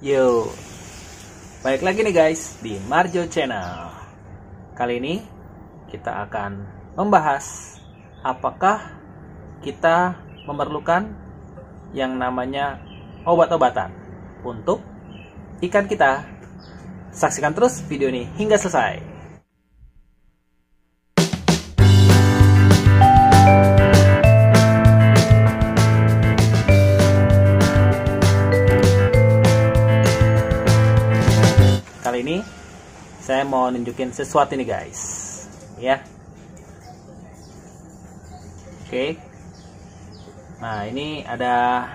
Yo, balik lagi nih guys di Marjo Channel. Kali ini kita akan membahas apakah kita memerlukan yang namanya obat-obatan untuk ikan kita. Saksikan terus video ini hingga selesai. Kali ini saya mau nunjukin sesuatu nih guys, ya. Oke. Nah, ini ada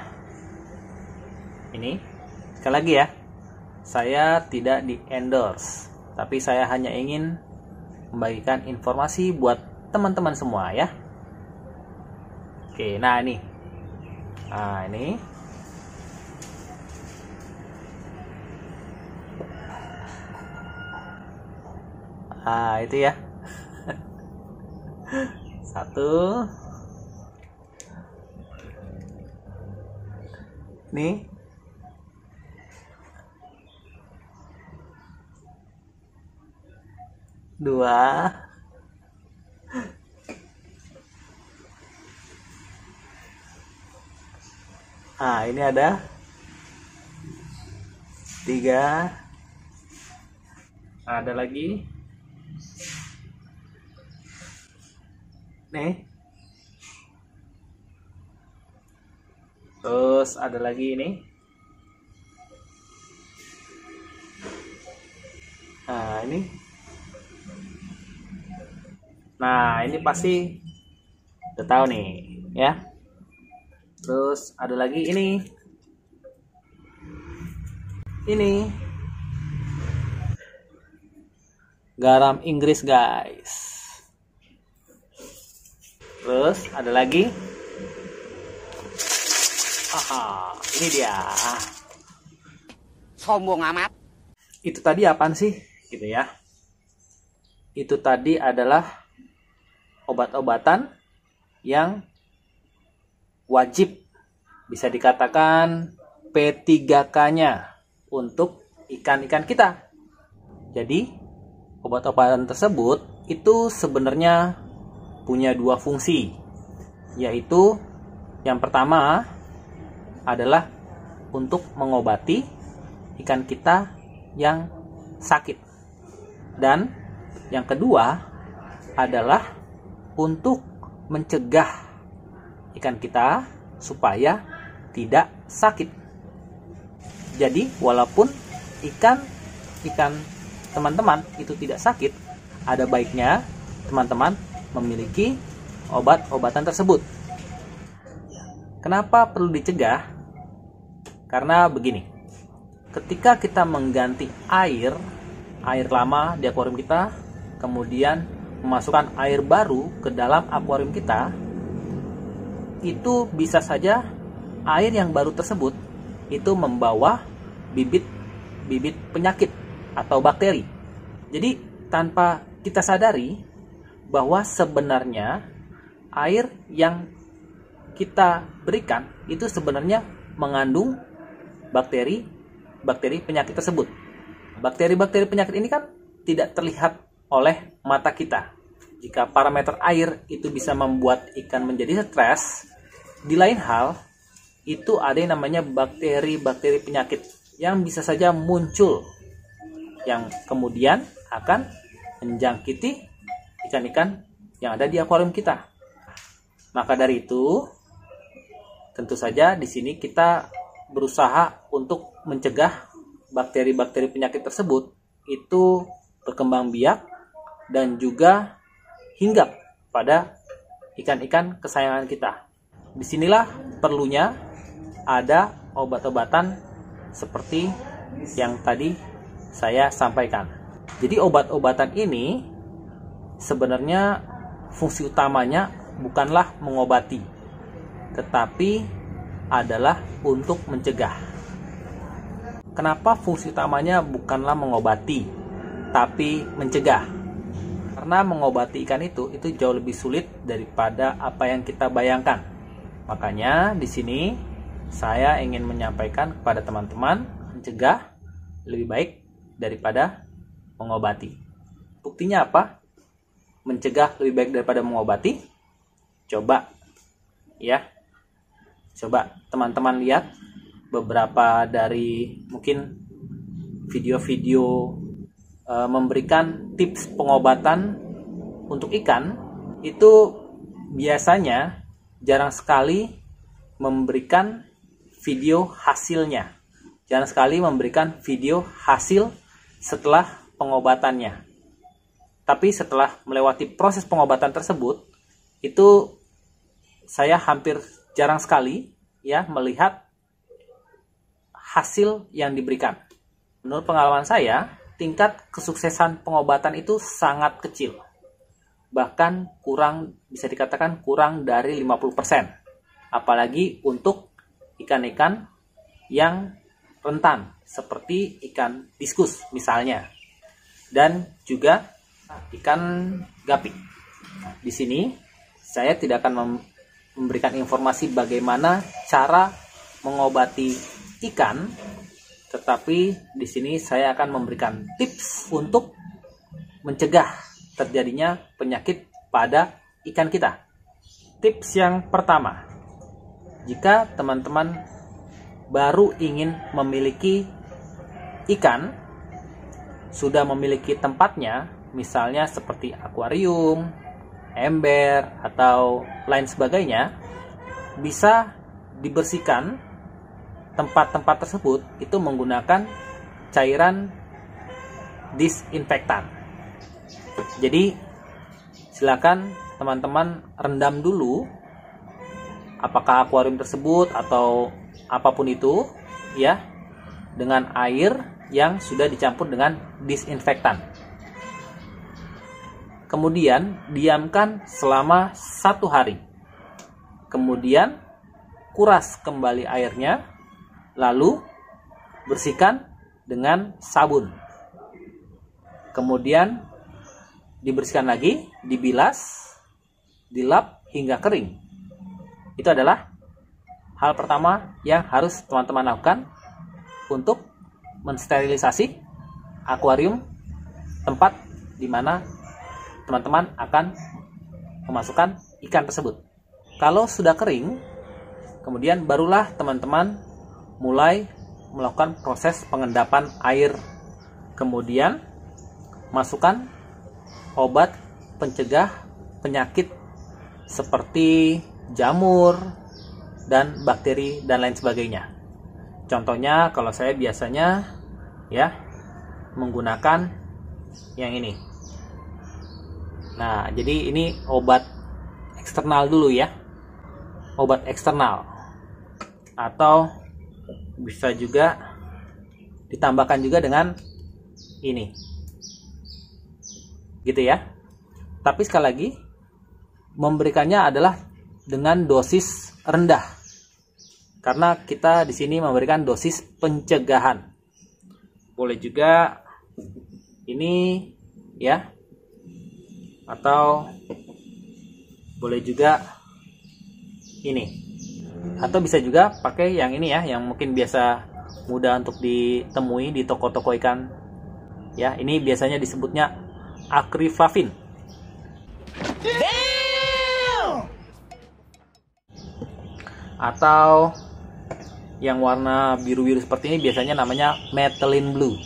ini. Sekali lagi ya. Saya tidak di endorse, tapi saya hanya ingin membagikan informasi buat teman-teman semua ya. Oke, nah ini. Nah, ini itu ya. Satu. Nih. Dua. Ini ada tiga. Ada lagi. Nih. Terus ada lagi ini. Ini. Nah, ini pasti udah tahu nih, ya. Terus ada lagi ini. Ini. Garam Inggris, guys. Terus ada lagi. Ini dia. Sombong amat. Itu tadi apaan sih? Gitu ya. Itu tadi adalah obat-obatan yang wajib, bisa dikatakan P3K-nya untuk ikan-ikan kita. Jadi, obat-obatan tersebut itu sebenarnya punya dua fungsi, yaitu yang pertama adalah untuk mengobati ikan kita yang sakit, dan yang kedua adalah untuk mencegah ikan kita supaya tidak sakit. Jadi walaupun ikan teman-teman itu tidak sakit, ada baiknya teman-teman memiliki obat-obatan tersebut. Kenapa perlu dicegah? Karena begini, ketika kita mengganti air lama di akuarium kita, kemudian memasukkan air baru ke dalam akuarium kita, itu bisa saja air yang baru tersebut itu membawa bibit penyakit atau bakteri. Jadi tanpa kita sadari bahwa sebenarnya air yang kita berikan itu sebenarnya mengandung bakteri penyakit tersebut. Bakteri penyakit ini kan tidak terlihat oleh mata kita. Jika parameter air itu bisa membuat ikan menjadi stres, di lain hal itu ada yang namanya bakteri penyakit yang bisa saja muncul, yang kemudian akan menjangkiti ikan-ikan yang ada di akuarium kita. Maka dari itu, tentu saja di sini kita berusaha untuk mencegah bakteri penyakit tersebut itu berkembang biak dan juga hinggap pada ikan-ikan kesayangan kita. Disinilah perlunya ada obat-obatan seperti yang tadi saya sampaikan. Jadi obat-obatan ini sebenarnya fungsi utamanya bukanlah mengobati, tetapi adalah untuk mencegah. Kenapa fungsi utamanya bukanlah mengobati, tapi mencegah? Karena mengobati ikan itu jauh lebih sulit daripada apa yang kita bayangkan. Makanya di sini saya ingin menyampaikan kepada teman-teman mencegah lebih baik daripada mengobati. Buktinya apa? Mencegah lebih baik daripada mengobati. Coba ya. Coba teman-teman lihat beberapa dari mungkin video-video memberikan tips pengobatan untuk ikan. Itu biasanya jarang sekali memberikan video hasilnya. Jarang sekali memberikan video hasil setelah pengobatannya. Tapi setelah melewati proses pengobatan tersebut, itu saya hampir jarang sekali ya melihat hasil yang diberikan. Menurut pengalaman saya, tingkat kesuksesan pengobatan itu sangat kecil. Bahkan bisa dikatakan kurang dari 50%. Apalagi untuk ikan-ikan yang rentan seperti ikan diskus misalnya, dan juga ikan gapi. Di sini saya tidak akan memberikan informasi bagaimana cara mengobati ikan, tetapi di sini saya akan memberikan tips untuk mencegah terjadinya penyakit pada ikan kita. Tips yang pertama, jika teman-teman baru ingin memiliki ikan, sudah memiliki tempatnya, misalnya seperti akuarium, ember, atau lain sebagainya, bisa dibersihkan tempat-tempat tersebut itu menggunakan cairan disinfektan. Jadi silakan teman-teman rendam dulu apakah akuarium tersebut atau apapun itu ya dengan air yang sudah dicampur dengan disinfektan. Kemudian diamkan selama 1 hari. Kemudian kuras kembali airnya, lalu bersihkan dengan sabun. Kemudian dibersihkan lagi, dibilas, dilap hingga kering. Itu adalah hal pertama yang harus teman-teman lakukan untuk mensterilisasi akuarium, tempat di mana teman-teman akan memasukkan ikan tersebut. Kalau sudah kering, kemudian barulah teman-teman mulai melakukan proses pengendapan air. Kemudian masukkan obat pencegah penyakit seperti jamur dan bakteri dan lain sebagainya. Contohnya kalau saya biasanya ya menggunakan yang ini. Nah, jadi ini obat eksternal dulu ya. Obat eksternal. Atau bisa juga ditambahkan juga dengan ini. Gitu ya. Tapi sekali lagi memberikannya adalah dengan dosis rendah. Karena kita di sini memberikan dosis pencegahan. Boleh juga ini ya. Atau boleh juga ini. Atau bisa juga pakai yang ini ya, yang mungkin biasa mudah untuk ditemui di toko-toko ikan. Ya, ini biasanya disebutnya akriflavin. Atau yang warna biru-biru seperti ini biasanya namanya methylene blue,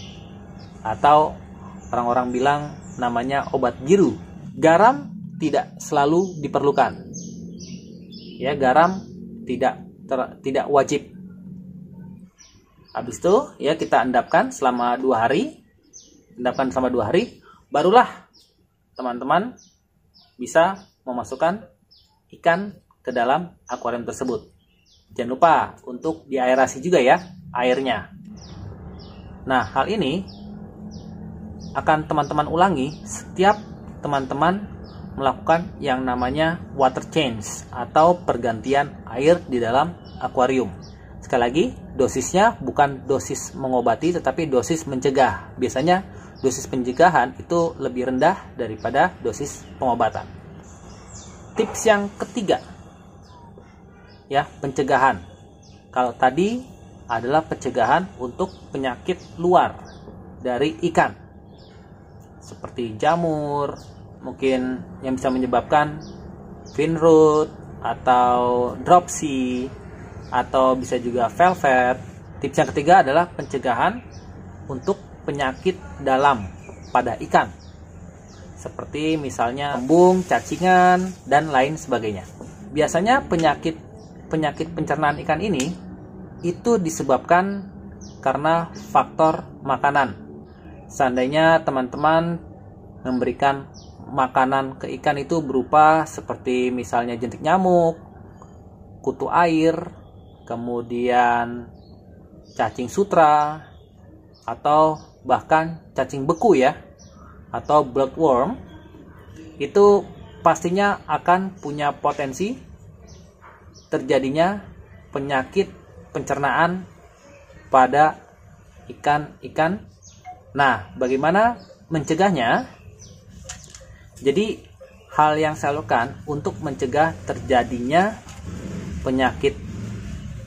atau orang-orang bilang namanya obat biru. Garam tidak selalu diperlukan ya, garam tidak wajib. Habis itu ya kita endapkan selama 2 hari, barulah teman-teman bisa memasukkan ikan ke dalam akuarium tersebut. Jangan lupa untuk diaerasi juga ya airnya. Nah, hal ini akan teman-teman ulangi setiap teman-teman melakukan yang namanya water change atau pergantian air di dalam akuarium. Sekali lagi, dosisnya bukan dosis mengobati tetapi dosis mencegah. Biasanya dosis pencegahan itu lebih rendah daripada dosis pengobatan. Tips yang ketiga ya, pencegahan. Kalau tadi adalah pencegahan untuk penyakit luar dari ikan, seperti jamur, mungkin yang bisa menyebabkan fin rot atau dropsy, atau bisa juga velvet. Tips yang ketiga adalah pencegahan untuk penyakit dalam pada ikan, seperti misalnya embung, cacingan, dan lain sebagainya. Biasanya penyakit pencernaan ikan ini itu disebabkan karena faktor makanan. Seandainya teman-teman memberikan makanan ke ikan itu berupa seperti misalnya jentik nyamuk, kutu air, kemudian cacing sutra, atau bahkan cacing beku ya, atau bloodworm, itu pastinya akan punya potensi terjadinya penyakit pencernaan pada ikan-ikan. Nah, bagaimana mencegahnya? Jadi, hal yang saya lakukan untuk mencegah terjadinya penyakit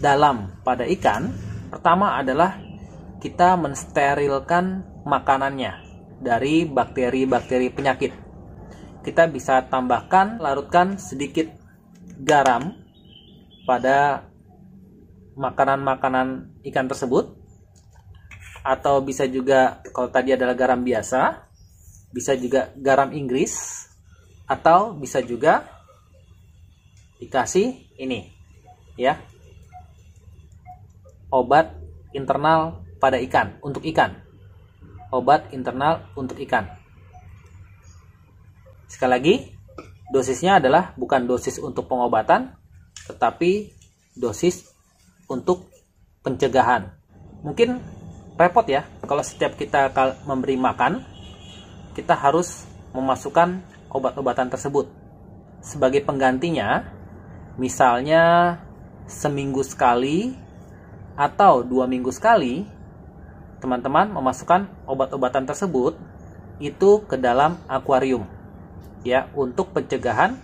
dalam pada ikan, pertama adalah kita mensterilkan makanannya dari bakteri-bakteri penyakit. Kita bisa tambahkan, larutkan sedikit garam pada makanan-makanan ikan tersebut, atau bisa juga, kalau tadi adalah garam biasa, bisa juga garam Inggris, atau bisa juga dikasih ini ya, obat internal pada ikan, untuk ikan. Obat internal untuk ikan. Sekali lagi, dosisnya adalah bukan dosis untuk pengobatan, tetapi dosis untuk pencegahan. Mungkin repot ya, kalau setiap kita memberi makan, kita harus memasukkan obat-obatan tersebut. Sebagai penggantinya, misalnya seminggu sekali atau 2 minggu sekali, teman-teman memasukkan obat-obatan tersebut itu ke dalam akuarium ya, untuk pencegahan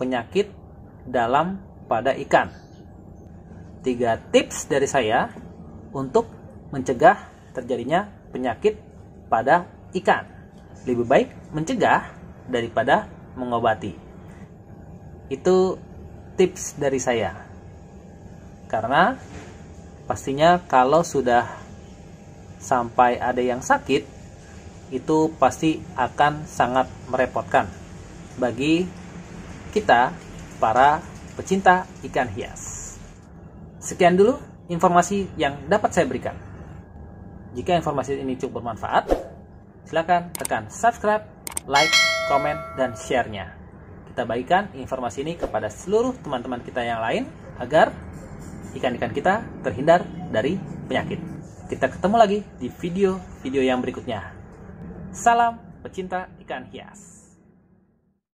penyakit dalam pada ikan. 3 tips dari saya untuk mencegah terjadinya penyakit pada ikan. Lebih baik mencegah daripada mengobati. Itu tips dari saya. Karena pastinya kalau sudah sampai ada yang sakit, itu pasti akan sangat merepotkan bagi kita para pecinta ikan hias. Sekian dulu informasi yang dapat saya berikan. Jika informasi ini cukup bermanfaat, silakan tekan subscribe, like, komen, dan share-nya. Kita bagikan informasi ini kepada seluruh teman-teman kita yang lain agar ikan-ikan kita terhindar dari penyakit. Kita ketemu lagi di video-video yang berikutnya. Salam pecinta ikan hias.